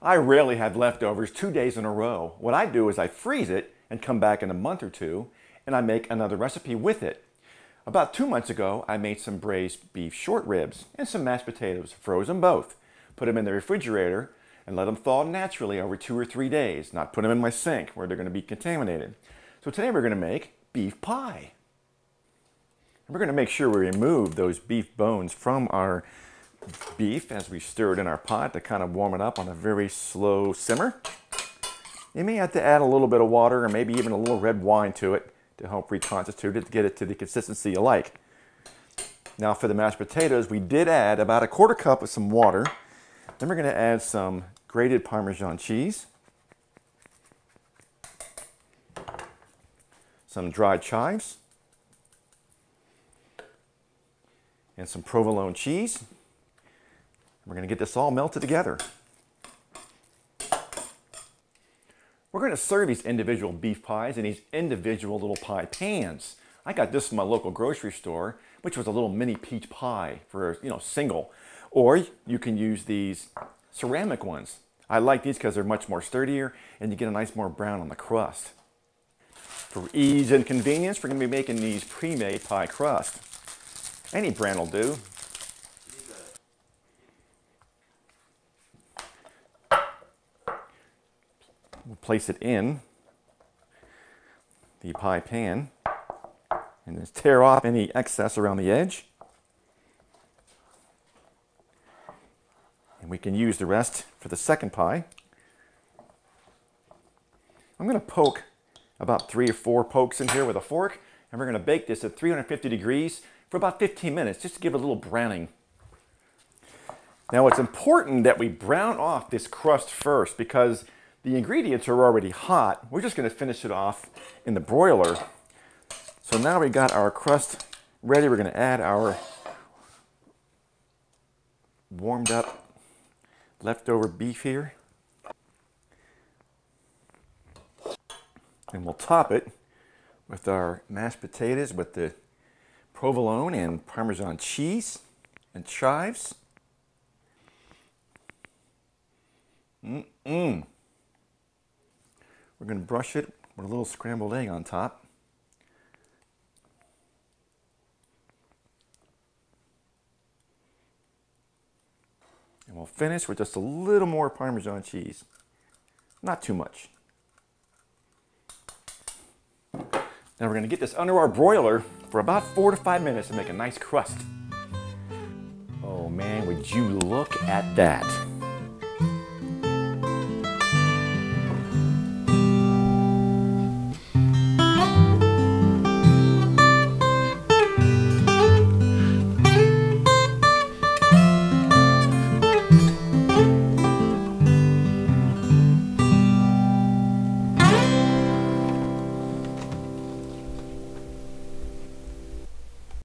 I rarely have leftovers 2 days in a row. What I do is I freeze it and come back in a month or two, and I make another recipe with it. About 2 months ago, I made some braised beef short ribs and some mashed potatoes, froze them both, put them in the refrigerator, and let them thaw naturally over 2 or 3 days, not put them in my sink where they're going to be contaminated. So today we're going to make beef pie. And we're going to make sure we remove those beef bones from our beef as we stir it in our pot to kind of warm it up on a very slow simmer. You may have to add a little bit of water or maybe even a little red wine to it to help reconstitute it to get it to the consistency you like. Now for the mashed potatoes, we did add about a 1/4 cup of some water. Then we're going to add some grated parmesan cheese, some dried chives, and some provolone cheese. We're going to get this all melted together. We're going to serve these individual beef pies in these individual little pie pans. I got this from my local grocery store, which was a little mini peach pie for, single. Or you can use these ceramic ones. I like these because they're much more sturdier and you get a nice more brown on the crust. For ease and convenience, we're going to be making these pre-made pie crust. Any brand will do. We'll place it in the pie pan and just tear off any excess around the edge. And we can use the rest for the second pie. I'm going to poke about 3 or 4 pokes in here with a fork, and we're going to bake this at 350 degrees for about 15 minutes, just to give it a little browning. Now it's important that we brown off this crust first because the ingredients are already hot. We're just going to finish it off in the broiler. So now we got our crust ready. We're going to add our warmed up leftover beef here. And we'll top it with our mashed potatoes with the provolone and parmesan cheese and chives. We're going to brush it with a little scrambled egg on top. And we'll finish with just a little more Parmesan cheese. Not too much. Now we're going to get this under our broiler for about 4 to 5 minutes to make a nice crust. Oh man, would you look at that.